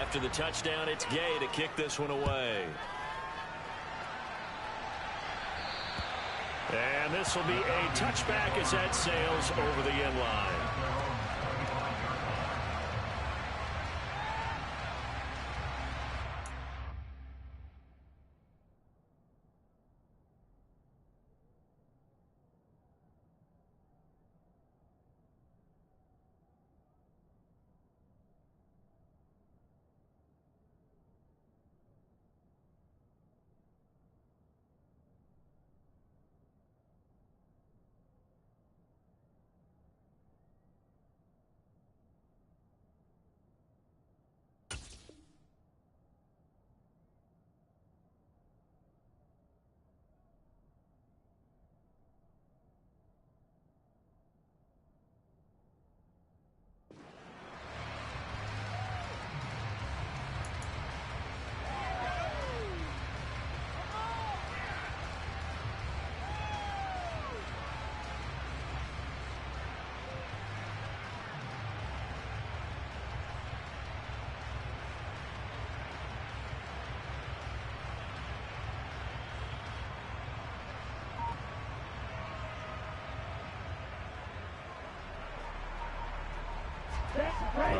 After the touchdown, it's Gay to kick this one away. And this will be a touchback as that sails over the end line.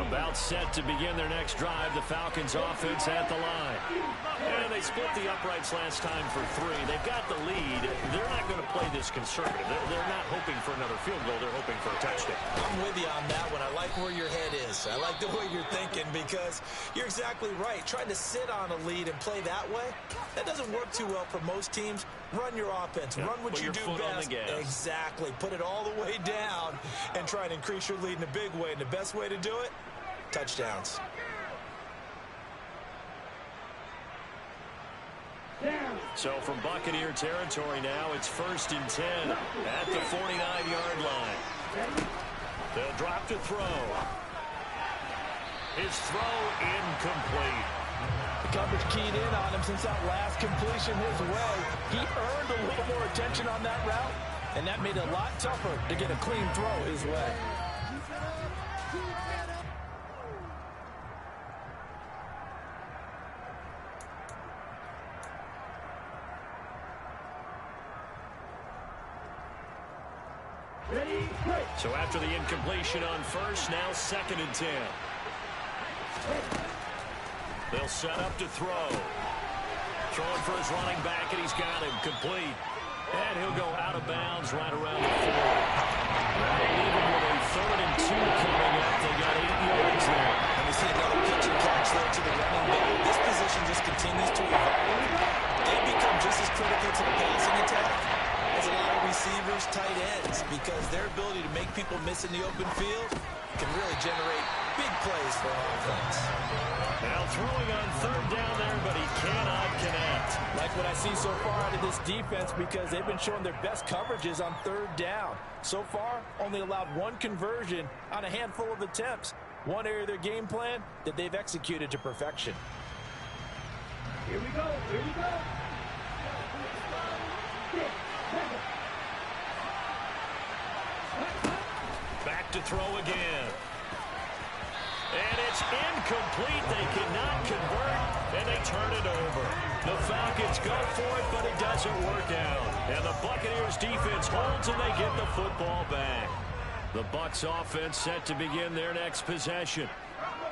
About set to begin their next drive. The Falcons offense at the line. And they split the uprights last time for 3. They've got the lead. They're not going to play this conservative. They're not hoping for another field goal. They're hoping for a touchdown. I'm with you on that one. I like where your head is. I like the way you're thinking because you're exactly right. Trying to sit on a lead and play that way, that doesn't work too well for most teams. Run your offense. Run what you do best. Exactly. Put it all the way down and try and increase your lead in a big way. And the best way to do it, touchdowns. So from Buccaneer territory now, it's 1st and 10 at the 49-yard line. They'll drop to throw. His throw incomplete. The coverage keyed in on him since that last completion his way. He earned a little more attention on that route, and that made it a lot tougher to get a clean throw his way. So after the incompletion on first, now 2nd and 10. They'll set up to throw. Throwing for his running back, and he's got him complete. And he'll go out of bounds right around the 4. Even with a 3rd and 2 coming up, they got 8 yards there. And we see another pitch and catch there to the running back. This position just continues to evolve. They become just as critical to the passing attack as a lot of receivers, tight ends, because their ability to make people miss in the open field can really generate big plays for offense. Now throwing on 3rd down there, but he cannot connect. Like what I see so far out of this defense because they've been showing their best coverages on 3rd down. So far, only allowed 1 conversion on a handful of attempts. One area of their game plan that they've executed to perfection. Here we go. Here we go. Back to throw again. And it's incomplete. They cannot convert, and they turn it over. The Falcons go for it, but it doesn't work out. And the Buccaneers defense holds, and they get the football back. The Bucs offense set to begin their next possession.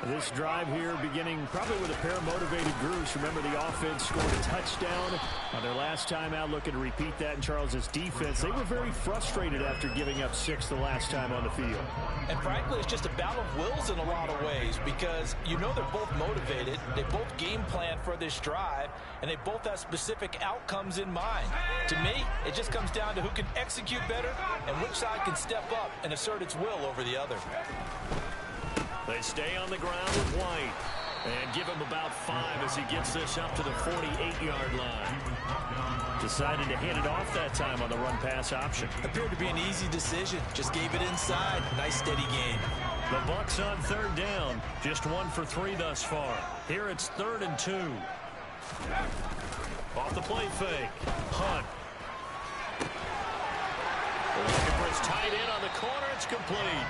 This drive here beginning probably with a pair of motivated groups. Remember, the offense scored a touchdown on their last time out, looking to repeat that in Charles's defense. They were very frustrated after giving up 6 the last time on the field. And frankly, it's just a battle of wills in a lot of ways because you know they're both motivated. They both game plan for this drive, and they both have specific outcomes in mind. To me, it just comes down to who can execute better and which side can step up and assert its will over the other. They stay on the ground with White and give him about 5 as he gets this up to the 48-yard line. Decided to hand it off that time on the run-pass option. Appeared to be an easy decision. Just gave it inside. Nice steady game. The Bucs on 3rd down. Just 1 for 3 thus far. Here it's 3rd and 2. Off the play fake. Hunt. Looking for his tight end on the corner. It's complete.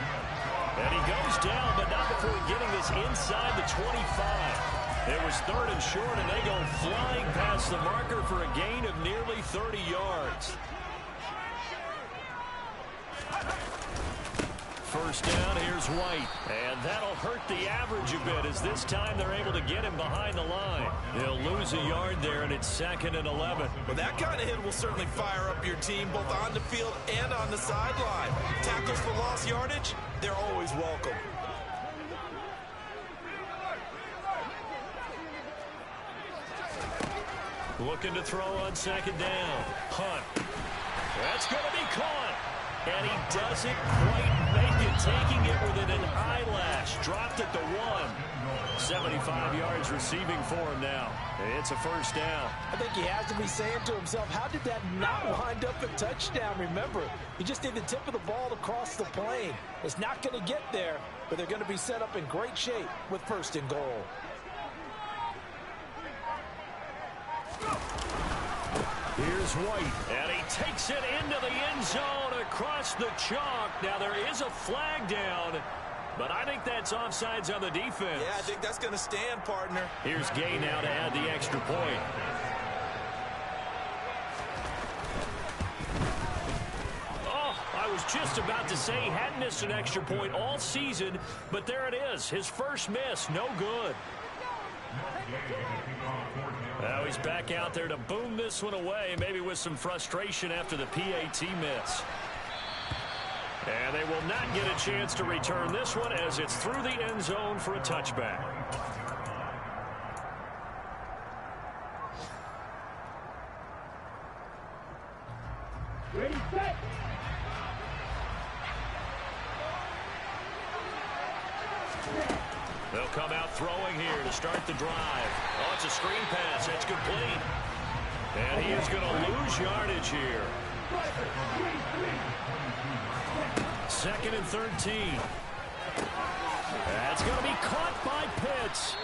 And he goes down, but not before getting this inside the 25. It was 3rd and short, and they go flying past the marker for a gain of nearly 30 yards. First down, here's White. And that'll hurt the average a bit, as this time they're able to get him behind the line. They'll lose a yard there, and it's 2nd and 11. Well, that kind of hit will certainly fire up your team, both on the field and on the sideline. Tackles for lost yardage, they're always welcome. Looking to throw on 2nd down. Hunt. That's going to be caught. And he doesn't quite make it, taking it within an eyelash. Dropped at the 1. 75 yards receiving for him now. It's a first down. I think he has to be saying to himself, how did that not wind up a touchdown? Remember, he just did the tip of the ball across the plane. It's not going to get there, but they're going to be set up in great shape with 1st and goal. Here's White, and he takes it into the end zone across the chalk. Now, there is a flag down, but I think that's offsides on the defense. Yeah, I think that's going to stand, partner. Here's Gay now to add the extra point. Oh, I was just about to say he hadn't missed an extra point all season, but there it is. His first miss, no good. Now he's back out there to boom this one away, maybe with some frustration after the PAT miss. And they will not get a chance to return this one as it's through the end zone for a touchback. Ready, set. They'll come out throwing here to start the drive. Oh, it's a screen pass. It's complete. And he is going to lose yardage here. 2nd and 13. That's going to be caught by Pitts.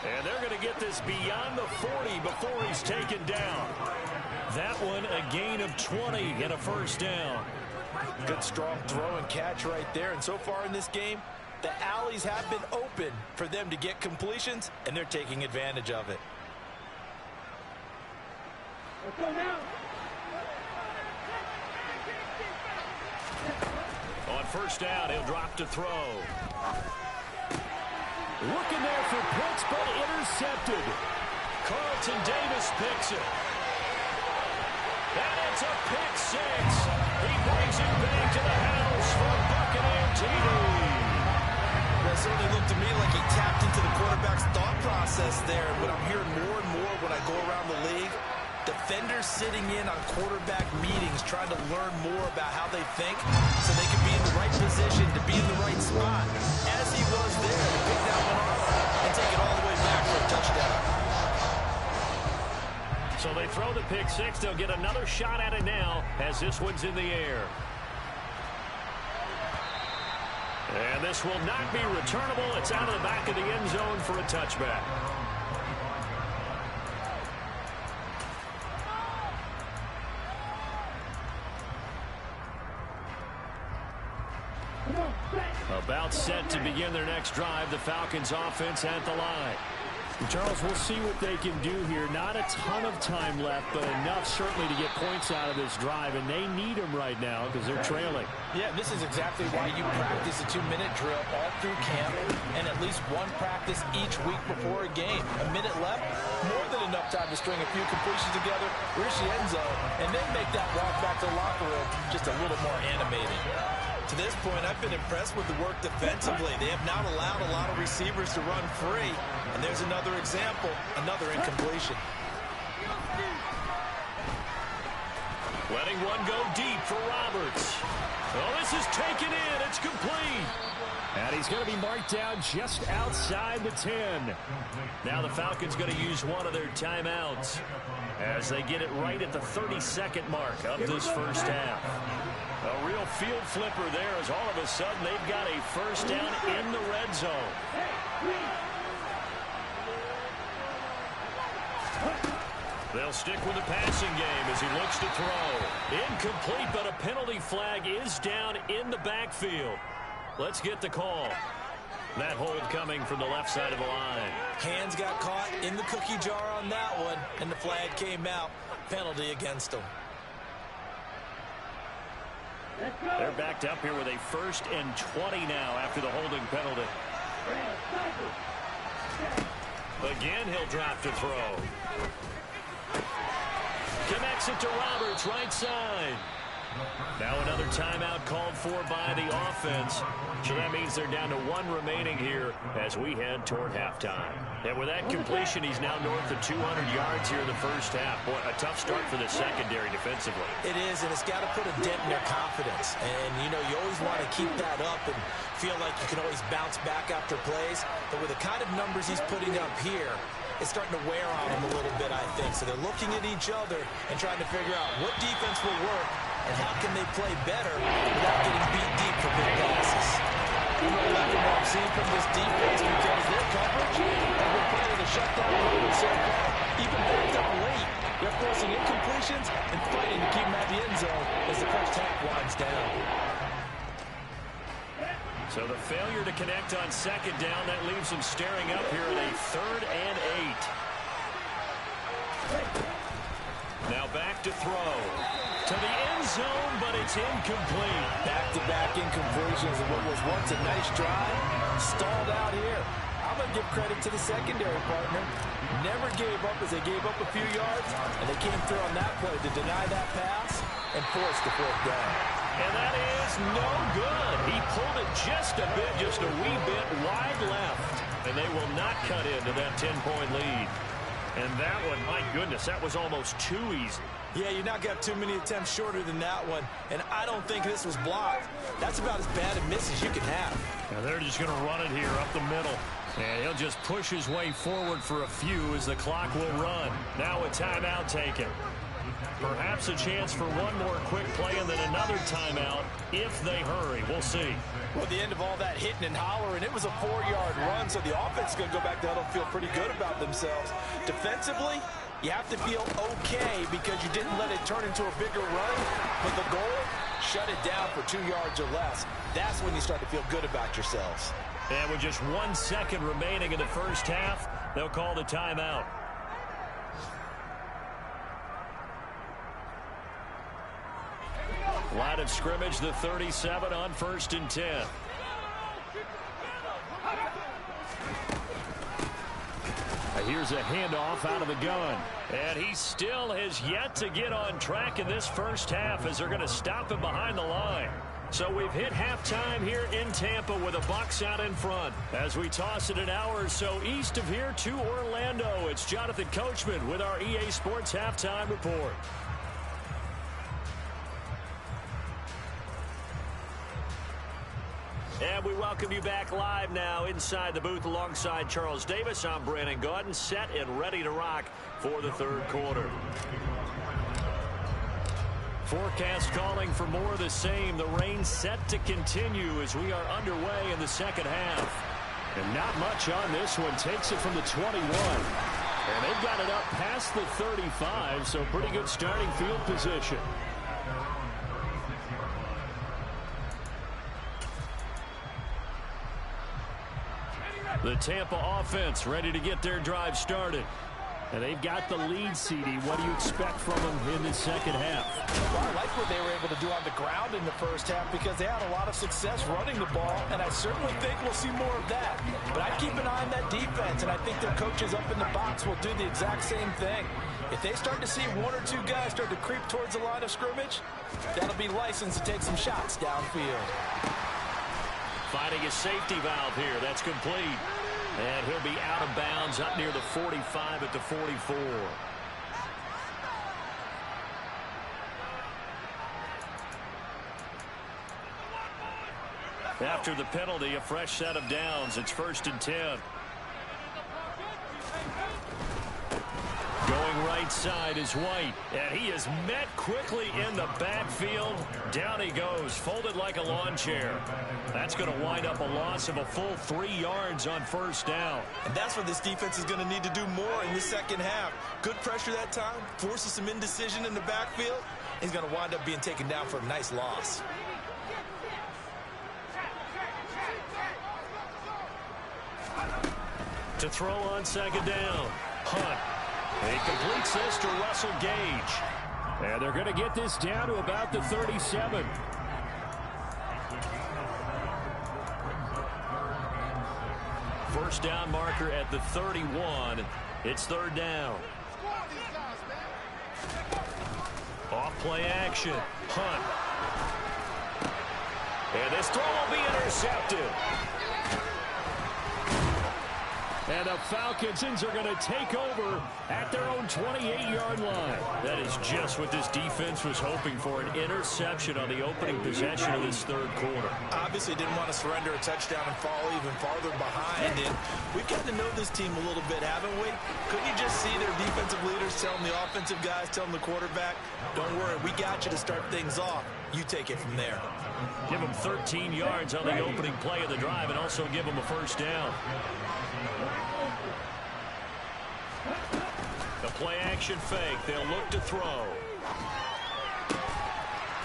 And they're going to get this beyond the 40 before he's taken down. That one a gain of 20 and a first down. Good strong throw and catch right there. And so far in this game, the alleys have been open for them to get completions, and they're taking advantage of it. Let's go now. On first down, he'll drop to throw. Looking there for Pitts, but intercepted. Carlton Davis picks it. And it's a pick 6. He brings it back to the house for a Buccaneer TD. Well, it certainly looked to me like he tapped into the quarterback's thought process there. What I'm hearing more and more when I go around the league, defenders sitting in on quarterback meetings trying to learn more about how they think so they can be in the right position to be in the right spot. As he was there to pick that one off and take it all the way back for a touchdown. So they throw the pick 6. They'll get another shot at it now as this one's in the air. And this will not be returnable. It's out of the back of the end zone for a touchback. About set to begin their next drive. The Falcons offense at the line. Charles, we'll see what they can do here. Not a ton of time left, but enough certainly to get points out of this drive, and they need them right now because they're trailing. Yeah, this is exactly why you practice a 2-minute drill all through camp and at least one practice each week before a game. A minute left, more than enough time to string a few completions together, reach the end zone, and then make that walk back to the locker room just a little more animated. To this point, I've been impressed with the work defensively. They have not allowed a lot of receivers to run free. And there's another example, another incompletion. Letting one go deep for Roberts. Oh, this is taken in. It's complete. And he's going to be marked down just outside the 10. Now the Falcons going to use one of their timeouts as they get it right at the 32nd mark of this first half. A real field flipper there as all of a sudden they've got a first down in the red zone. They'll stick with the passing game as he looks to throw. Incomplete, but a penalty flag is down in the backfield. Let's get the call. That hold coming from the left side of the line. Hands got caught in the cookie jar on that one, and the flag came out. Penalty against them. They're backed up here with a 1st and 20 now after the holding penalty. Again, he'll drop to throw. Connects it to Roberts, right side. Now another timeout called for by the offense. So that means they're down to 1 remaining here as we head toward halftime. And with that completion, he's now north of 200 yards here in the first half. Boy, a tough start for the secondary defensively. It is, and it's got to put a dent in their confidence. And, you know, you always want to keep that up and feel like you can always bounce back after plays. But with the kind of numbers he's putting up here, it's starting to wear on them a little bit, I think. So they're looking at each other and trying to figure out what defense will work and how can they play better without getting beat deep for big passes. I'm really liking what I'm seeing from this defense because their coverage has been playing the shutdown mode so far. Even backed up late, they're forcing incompletions and fighting to keep them out of the end zone as the first half winds down. So the failure to connect on 2nd down, that leaves them staring up here at a 3rd and 8. Now back to throw. To the end zone, but it's incomplete. Back-to-back incompletions of what was once a nice drive. Stalled out here. I'm going to give credit to the secondary partner. Never gave up as they gave up a few yards, and they came through on that play to deny that pass and force the 4th down. And that is no good. He pulled it just a bit, just a wee bit wide left. And they will not cut into that 10-point lead. And that one, my goodness, that was almost too easy. Yeah, you're not going to have too many attempts shorter than that one. And I don't think this was blocked. That's about as bad a miss as you can have. Now they're just going to run it here up the middle. And he'll just push his way forward for a few as the clock will run. Now a timeout taken. Perhaps a chance for one more quick play and then another timeout if they hurry. We'll see. Well, the end of all that hitting and hollering, it was a 4-yard run, so the offense is going to go back to huddle and feel pretty good about themselves. Defensively, you have to feel okay because you didn't let it turn into a bigger run, but the goal, shut it down for 2 yards or less. That's when you start to feel good about yourselves. And with just 1 second remaining in the first half, they'll call the timeout. Line of scrimmage, the 37 on 1st and 10. Here's a handoff out of the gun. And he still has yet to get on track in this first half as they're going to stop him behind the line. So we've hit halftime here in Tampa with the Bucs out in front. As we toss it an hour or so east of here to Orlando, it's Jonathan Coachman with our EA Sports Halftime Report. And we welcome you back live now inside the booth alongside Charles Davis. I'm Brandon Gaudin, set and ready to rock for the 3rd quarter. Forecast calling for more of the same. The rain set to continue as we are underway in the 2nd half. And not much on this one. Takes it from the 21. And they've got it up past the 35, so pretty good starting field position. The Tampa offense ready to get their drive started. And they've got the lead, CD. What do you expect from them in the 2nd half? Well, I like what they were able to do on the ground in the first half because they had a lot of success running the ball, and I certainly think we'll see more of that. But I keep an eye on that defense, and I think their coaches up in the box will do the exact same thing. If they start to see 1 or 2 guys start to creep towards the line of scrimmage, that'll be licensed to take some shots downfield. Finding a safety valve here. That's complete. And he'll be out of bounds up near the 45 at the 44. After the penalty, a fresh set of downs. It's 1st and 10. Going right side is White, and he is met quickly in the backfield. Down he goes, folded like a lawn chair. That's going to wind up a loss of a full 3 yards on 1st down. And that's what this defense is going to need to do more in the 2nd half. Good pressure that time, forces some indecision in the backfield. He's going to wind up being taken down for a nice loss. To throw on second down. Hunt. He completes this to Russell Gage. And they're going to get this down to about the 37. First down marker at the 31. It's third down. Off play action. Hunt. And this throw will be intercepted. And the Falcons are going to take over at their own 28-yard line. That is just what this defense was hoping for, an interception on the opening possession of this third quarter. Obviously didn't want to surrender a touchdown and fall even farther behind. And we've gotten to know this team a little bit, haven't we? Couldn't you just see their defensive leaders telling the offensive guys, telling the quarterback, don't worry, we got you to start things off. You take it from there. Give them 13 yards on the opening play of the drive and also give them a first down. The play action fake. They'll look to throw.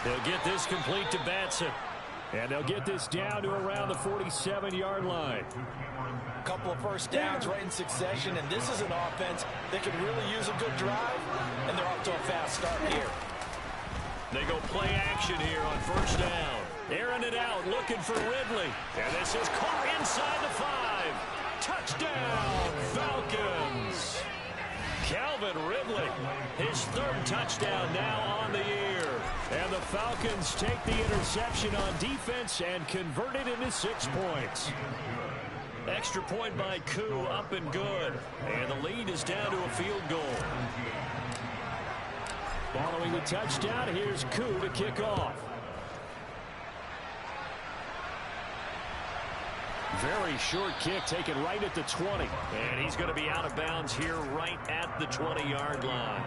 They'll get this complete to Batson. And they'll get this down to around the 47-yard line. A couple of first downs right in succession, and this is an offense that could really use a good drive, and they're off to a fast start here. They go play action here on first down. Airing it out, looking for Ridley. And this is caught inside the 5. Touchdown, Falcons. Calvin Ridley, his third touchdown now on the year. And the Falcons take the interception on defense and convert it into 6 points. Extra point by Koo, up and good. And the lead is down to a field goal. Following the touchdown, here's Koo to kick off. Very short kick taken right at the 20. And he's going to be out of bounds here right at the 20-yard line.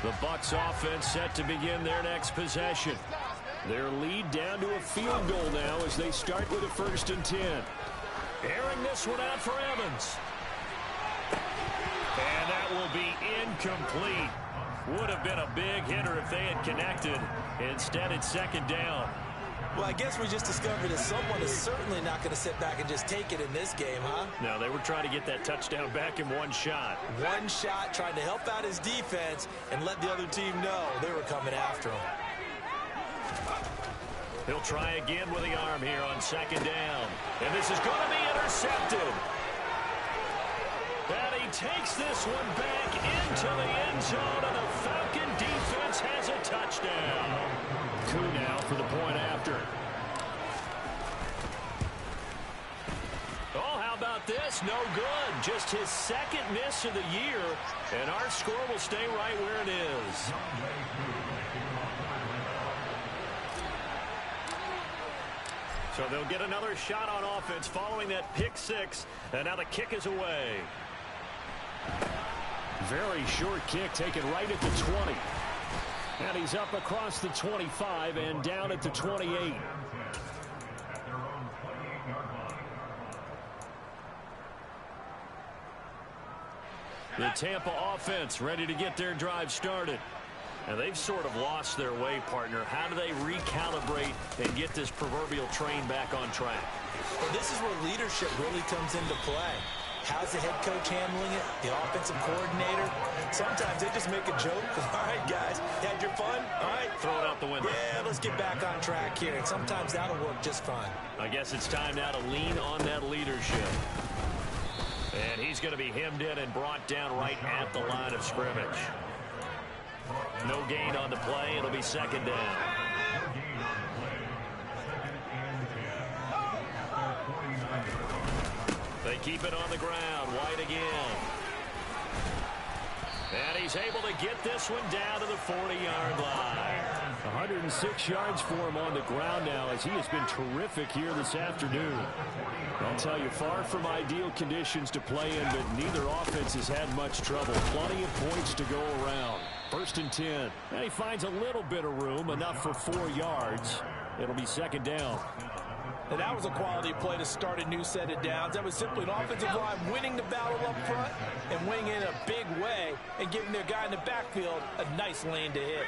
The Bucs offense set to begin their next possession. Their lead down to a field goal now as they start with a 1st and 10. Airing this one out for Evans. And that will be incomplete. Would have been a big hitter if they had connected. Instead, it's second down. Well, I guess we just discovered that someone is certainly not going to sit back and just take it in this game, huh? No, they were trying to get that touchdown back in one shot. One shot, trying to help out his defense and let the other team know they were coming after him. He'll try again with the arm here on second down. And this is going to be intercepted. And he takes this one back into the end zone, and the Falcon defense has a touchdown. Koo now for the point after. Oh, how about this? No good. Just his second miss of the year, and our score will stay right where it is. So they'll get another shot on offense following that pick 6, and now the kick is away. Very short kick taken right at the 20. And he's up across the 25 and down at the 28. The Tampa offense ready to get their drive started. And they've sort of lost their way, partner. How do they recalibrate and get this proverbial train back on track? Well, this is where leadership really comes into play. How's the head coach handling it? The offensive coordinator? Sometimes they just make a joke. All right, guys, you had your fun? All right. Throw it out the window. Yeah, let's get back on track here. And sometimes that'll work just fine. I guess it's time now to lean on that leadership. And he's going to be hemmed in and brought down right at the line of scrimmage. No gain on the play. It'll be second down. They keep it on the ground. White again. And he's able to get this one down to the 40-yard line. 106 yards for him on the ground now as he has been terrific here this afternoon. I'll tell you, far from ideal conditions to play in, but neither offense has had much trouble. Plenty of points to go around. 1st and 10. And he finds a little bit of room, enough for 4 yards. It'll be second down. And that was a quality play to start a new set of downs. That was simply an offensive line winning the battle up front and winning in a big way and giving their guy in the backfield a nice lane to hit.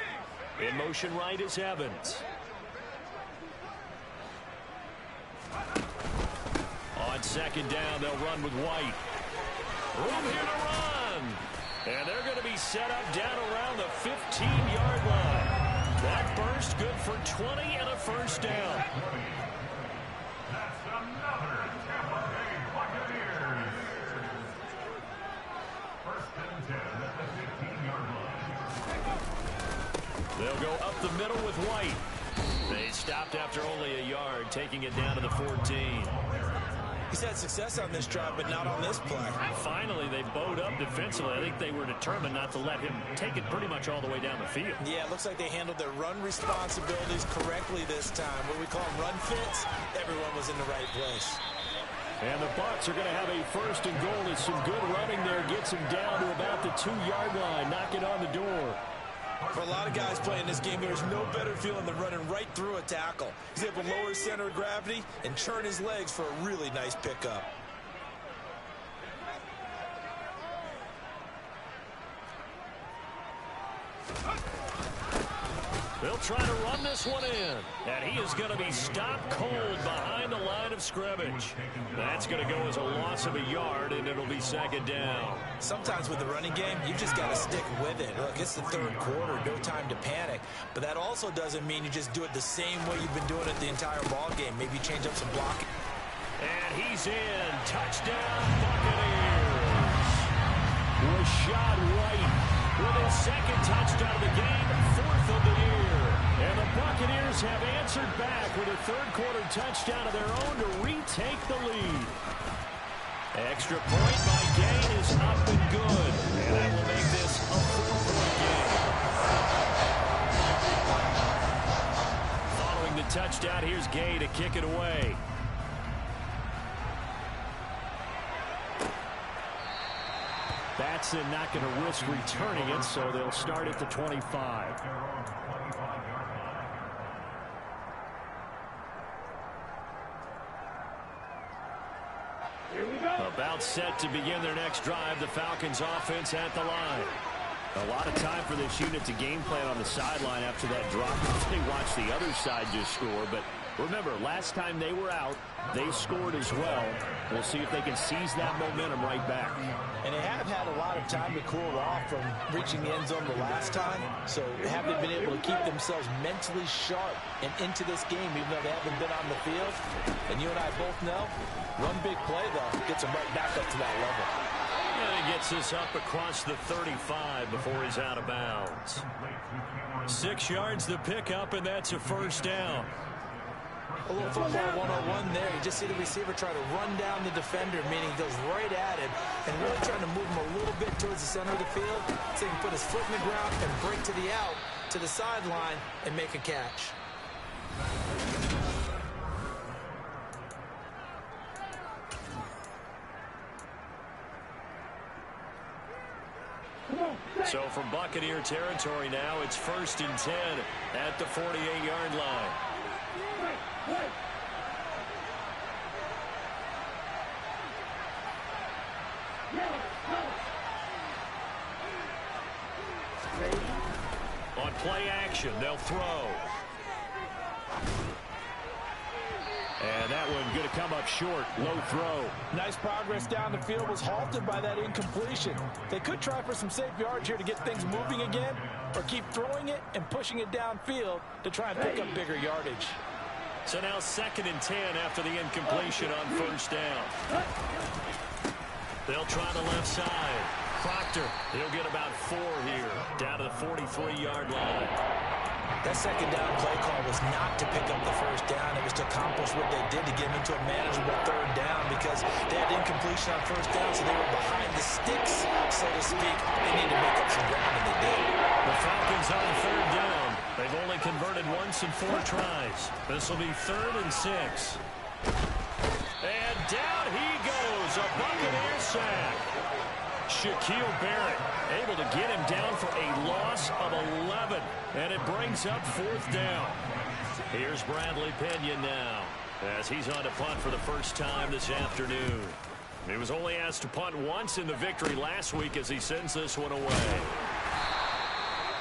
In motion right is Evans. second down. They'll run with White. Room here to run. And they're going to be set up down around the 15-yard line. That burst good for 20 and a first down. That's another Tampa Bay Buccaneers. First and 10 at the 15-yard line. They'll go up the middle with White. They stopped after only a yard, taking it down to the 14. He's had success on this drive, but not on this play. Finally, they bowed up defensively. I think they were determined not to let him take it pretty much all the way down the field. Yeah, it looks like they handled their run responsibilities correctly this time. What we call them run fits, everyone was in the right place. And the Bucs are going to have a first and goal. It's some good running there. Gets him down to about the 2-yard line. Knock it on the door. For a lot of guys playing this game, there's no better feeling than running right through a tackle. He's able to lower his center of gravity and churn his legs for a really nice pickup. They'll try to run this one in. And he is going to be stopped cold behind the line of scrimmage. That's going to go as a loss of a yard, and it'll be second down. Sometimes with the running game, you've just got to stick with it. Look, it's the third quarter, no time to panic. But that also doesn't mean you just do it the same way you've been doing it the entire ball game. Maybe change up some blocking. And he's in. Touchdown, Buccaneers. Rashad White with his second touchdown of the game, 4th of the year. And the Buccaneers have answered back with a third-quarter touchdown of their own to retake the lead. Extra point by Gain is up and good. And that will make this a 4-point game. Following the touchdown, here's Gay to kick it away. Batson not going to risk returning it, so they'll start at the 25. Here we go. About set to begin their next drive, the Falcons offense at the line. A lot of time for this unit to game plan on the sideline after that drop. They watched the other side just score, but remember, last time they were out, they scored as well. We'll see if they can seize that momentum right back. And they have had a lot of time to cool off from reaching the end zone the last time. So have they been able to keep themselves mentally sharp and into this game, even though they haven't been on the field? And you and I both know, one big play, though, gets them right back up to that level. And he gets this up across the 35 before he's out of bounds. 6 yards the pickup, and that's a first down. A little football 101 there. You just see the receiver try to run down the defender, meaning he goes right at him and really trying to move him a little bit towards the center of the field so he can put his foot in the ground and break to the out, to the sideline, and make a catch. So from Buccaneer territory now, it's 1st and 10 at the 48-yard line. On play action, they'll throw. And that one going to come up short. Low throw. Nice progress down the field, was halted by that incompletion. They could try for some safe yards here to get things moving again, or keep throwing it and pushing it downfield to try and pick up bigger yardage. So now 2nd and 10 after the incompletion on first down. They'll try the left side. Proctor, he'll get about 4 here, down to the 43-yard line. That second down play call was not to pick up the first down. It was to accomplish what they did to get them into a manageable third down because they had incompletion on first down, so they were behind the sticks, so to speak. They needed to make up some ground, and they did. The Falcons on 3rd down. They've only converted once in 4 tries. This will be 3rd and 6. And down he goes, a Buccaneer sack. Shaquille Barrett able to get him down for a loss of 11, and it brings up 4th down. Here's Bradley Pinion now, as he's on to punt for the first time this afternoon. He was only asked to punt once in the victory last week as he sends this one away.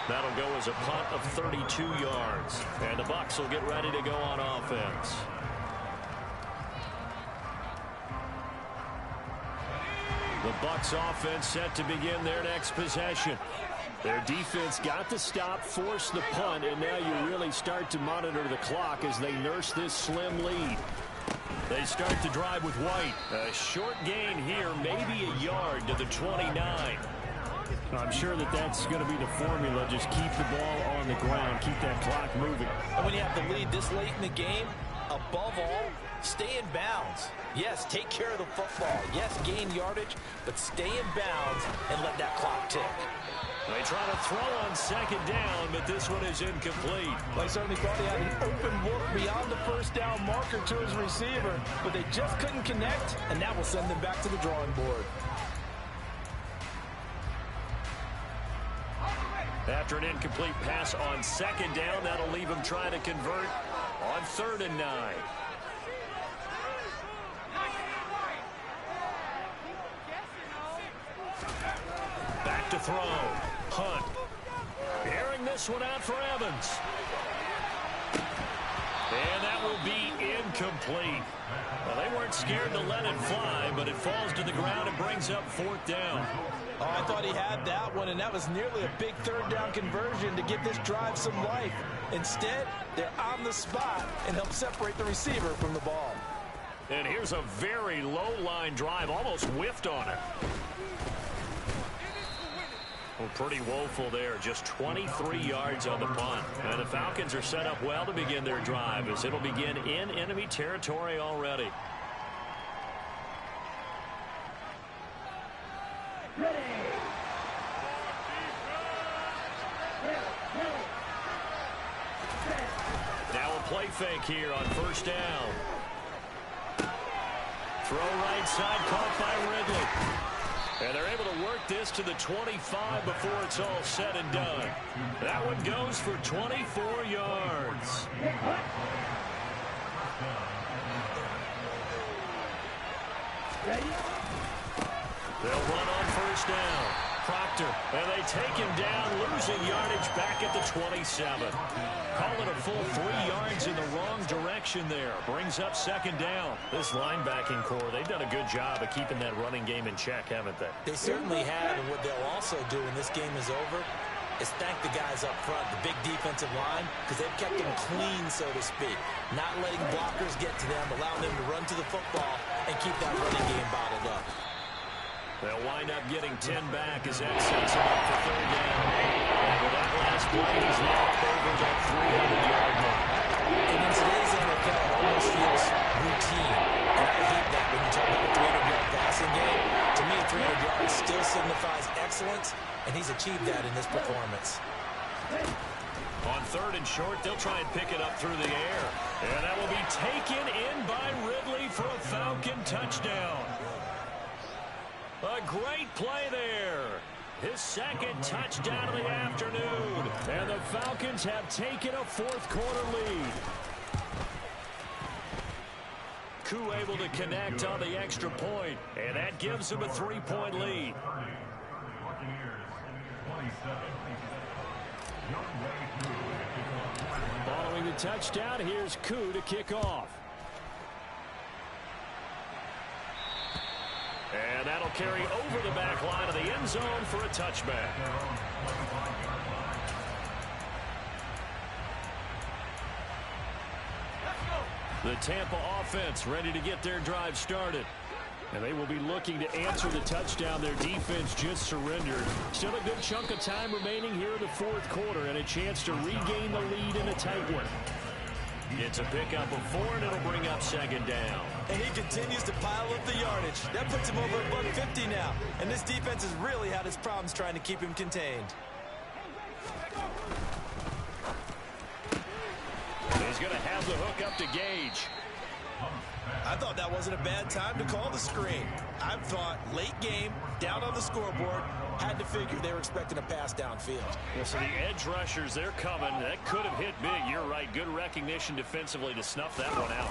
That'll go as a punt of 32 yards, and the Bucs will get ready to go on offense. The Bucs offense set to begin their next possession. Their defense got the stop, forced the punt, and now you really start to monitor the clock as they nurse this slim lead. They start the drive with White. A short gain here, maybe a yard to the 29. I'm sure that that's going to be the formula. Just keep the ball on the ground, keep that clock moving. And when you have the lead this late in the game, above all, stay in bounds. Yes, take care of the football. Yes, gain yardage, but stay in bounds and let that clock tick. They try to throw on second down, but this one is incomplete. Well, I certainly thought he had an open look beyond the first down marker to his receiver, but they just couldn't connect, and that will send them back to the drawing board. After an incomplete pass on second down, that'll leave him trying to convert on 3rd and 9. Back to throw. Hunt. Airing this one out for Evans. And that will be incomplete. Well, they weren't scared to let it fly, but it falls to the ground and brings up 4th down. Oh, I thought he had that one, and that was nearly a big 3rd down conversion to give this drive some life. Instead, they're on the spot and help separate the receiver from the ball. And here's a very low-line drive, almost whiffed on it. Well, pretty woeful there. Just 23 yards on the punt. And the Falcons are set up well to begin their drive as it'll begin in enemy territory already. Now a play fake here on 1st down. Throw right side, caught by Ridley. And they're able to work this to the 25 before it's all said and done. That one goes for 24 yards. They'll run on 1st down. Proctor, and they take him down, losing yardage back at the 27. Call it a full 3 yards in the wrong direction there. Brings up 2nd down. This linebacking core, they've done a good job of keeping that running game in check, haven't they? They certainly have, and what they'll also do when this game is over is thank the guys up front, the big defensive line, because they've kept them clean, so to speak. Not letting blockers get to them, allowing them to run to the football and keep that running game bottled up. They'll wind up getting 10 back as that sets them up for 3rd down. And with that last play, he's now over that 300-yard mark. And in today's NFL, it almost feels routine. And I hate that when you talk about a 300-yard passing game. To me, 300 yards still signifies excellence, and he's achieved that in this performance. On 3rd and short, they'll try and pick it up through the air. And that will be taken in by Ridley for a Falcon touchdown. A great play there. His 2nd touchdown of the afternoon. And the Falcons have taken a 4th quarter lead. Koo able to connect on the extra point. And that gives them a 3-point lead. Following the touchdown, here's Koo to kick off. And that'll carry over the back line of the end zone for a touchback. The Tampa offense ready to get their drive started. And they will be looking to answer the touchdown their defense just surrendered. Still a good chunk of time remaining here in the 4th quarter and a chance to regain the lead in a tight one. It's a pickup of 4, and it'll bring up 2nd down. And he continues to pile up the yardage. That puts him over $150 now. And this defense has really had its problems trying to keep him contained. He's going to have the hook up to Gage. I thought that wasn't a bad time to call the screen. I thought late game, down on the scoreboard, had to figure they were expecting a pass downfield. Well, so the edge rushers, they're coming. That could have hit big. You're right. Good recognition defensively to snuff that one out.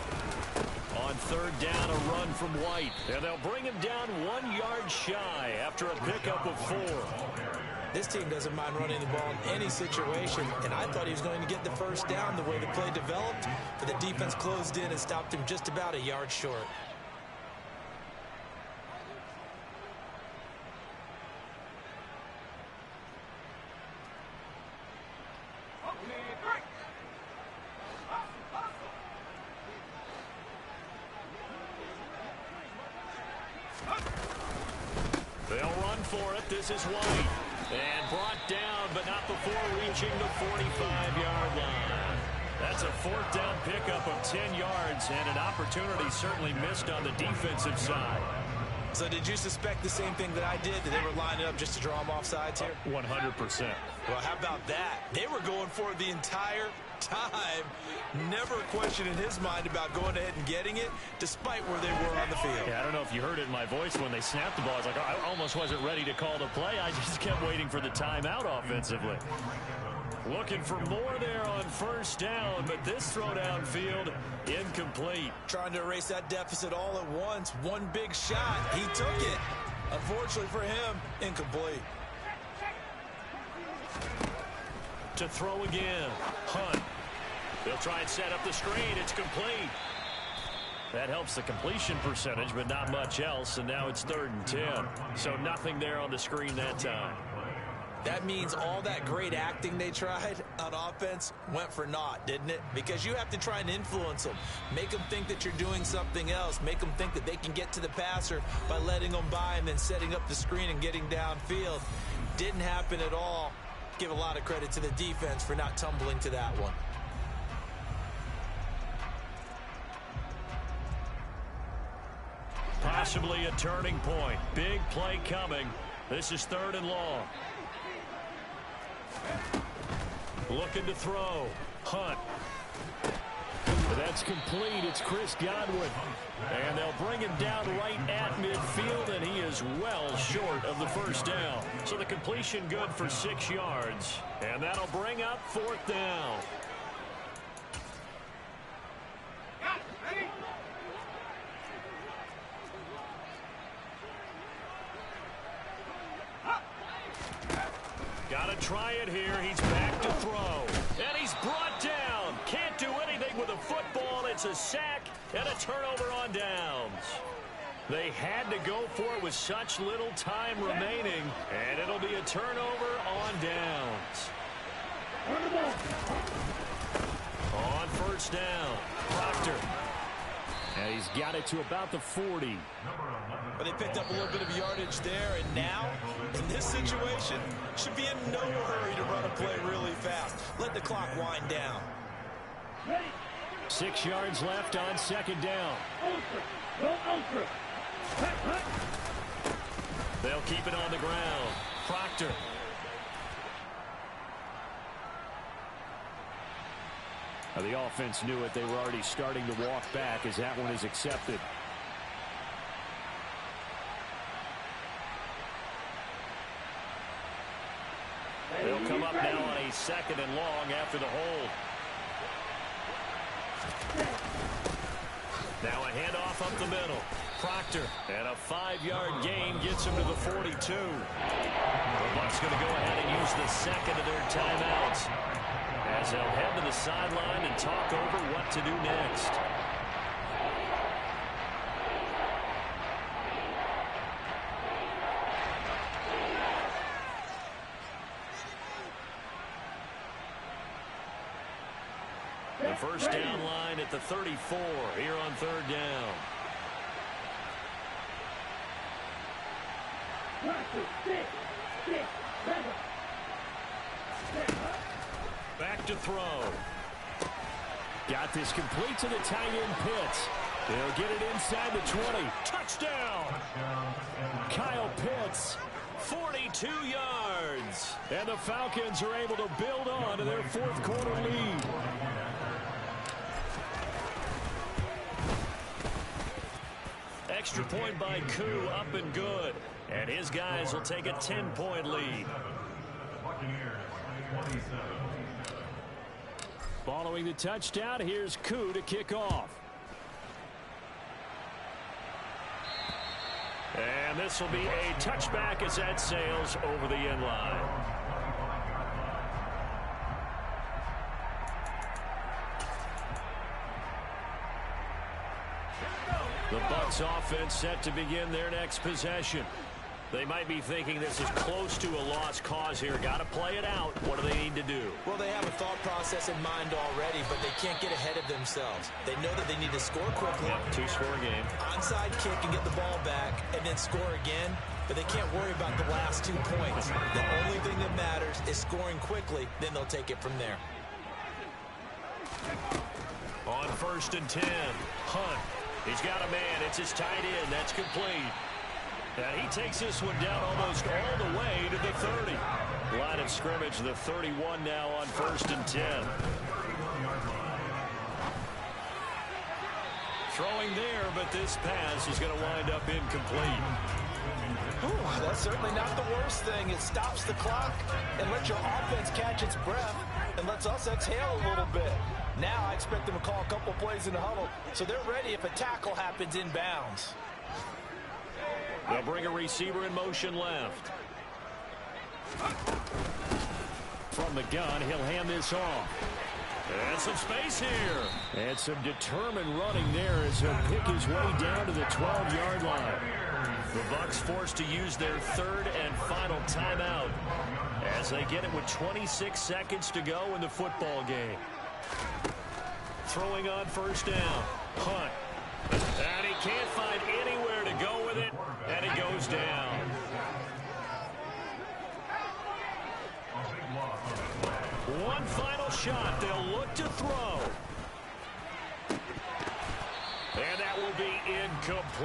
On 3rd down, a run from White. And they'll bring him down 1 yard shy after a pickup of 4. This team doesn't mind running the ball in any situation, and I thought he was going to get the 1st down the way the play developed, but the defense closed in and stopped him just about a yard short. They'll run for it. This is White. And brought down, but not before reaching the 45-yard line. That's a fourth down pickup of 10 yards, and an opportunity certainly missed on the defensive side. So did you suspect the same thing that I did? That they were lining up just to draw them off sides here? 100%. Well, how about that? They were going for it the entire time. Never a question in his mind about going ahead and getting it, despite where they were on the field. Yeah, I don't know if you heard it in my voice when they snapped the ball. I was like, I almost wasn't ready to call the play. I just kept waiting for the timeout offensively. Looking for more there on first down, but this throw downfield incomplete. Trying to erase that deficit all at once. One big shot. He took it. Unfortunately for him, incomplete. To throw again. Hunt. They'll try and set up the screen. It's complete. That helps the completion percentage, but not much else, and now it's 3rd and 10. So nothing there on the screen that time. That means all that great acting they tried on offense went for naught, didn't it? Because you have to try and influence them. Make them think that you're doing something else. Make them think that they can get to the passer by letting them by and then setting up the screen and getting downfield. Didn't happen at all. Give a lot of credit to the defense for not tumbling to that one. Possibly a turning point. Big play coming. This is 3rd and long. Looking to throw. Hunt. That's complete. It's Chris Godwin. And they'll bring him down right at midfield, and he is well short of the first down. So the completion good for 6 yards. And that'll bring up 4th down. Got to try it here. He's back to throw. And he's brought down. Can't do anything with a football. It's a sack and a turnover on downs. They had to go for it with such little time remaining. And it'll be a turnover on downs. On first down, Proctor. And he's got it to about the 40. But they picked up a little bit of yardage there, and now, in this situation, should be in no hurry to run a play really fast. Let the clock wind down. 6 yards left on 2nd down. They'll keep it on the ground. Proctor. Now, the offense knew it. They were already starting to walk back as that one is accepted. They'll come up now on a 2nd and long after the hold. Now a handoff up the middle. Proctor, and a 5-yard gain gets him to the 42. The Bucs going to go ahead and use the 2nd of their timeouts as they'll head to the sideline and talk over what to do next. The first down line at the 34 here on 3rd down. Back to throw. Got this complete to the tight end Pitts. They'll get it inside the 20. Touchdown! Kyle Pitts. 42 yards. And the Falcons are able to build on to their 4th quarter lead. Extra point by Koo, up and good. And his guys will take a 10-point lead. Following the touchdown, here's Koo to kick off. And this will be a touchback as that sails over the end line. The Bucs offense set to begin their next possession. They might be thinking this is close to a lost cause here. Got to play it out. What do they need to do? Well, they have a thought process in mind already, but they can't get ahead of themselves. They know that they need to score quickly. Yep, two-score game. Onside kick and get the ball back, and then score again. But they can't worry about the last 2 points. The only thing that matters is scoring quickly. Then they'll take it from there. On 1st and 10, Hunt. He's got a man. It's his tight end. That's complete. And he takes this one down almost all the way to the 30. Line of scrimmage, the 31 now on 1st and 10. Throwing there, but this pass is going to wind up incomplete. Ooh, that's certainly not the worst thing. It stops the clock and lets your offense catch its breath and lets us exhale a little bit. Now I expect them to call a couple plays in the huddle, so they're ready if a tackle happens inbounds. They'll bring a receiver in motion left. From the gun, he'll hand this off. And some space here. And some determined running there as he'll pick his way down to the 12-yard line. The Bucs forced to use their 3rd and final timeout as they get it with 26 seconds to go in the football game. Throwing on 1st down. Hunt. And he can't find anywhere to go with it, and it goes down. One final shot. They'll look to throw. And that will be incomplete.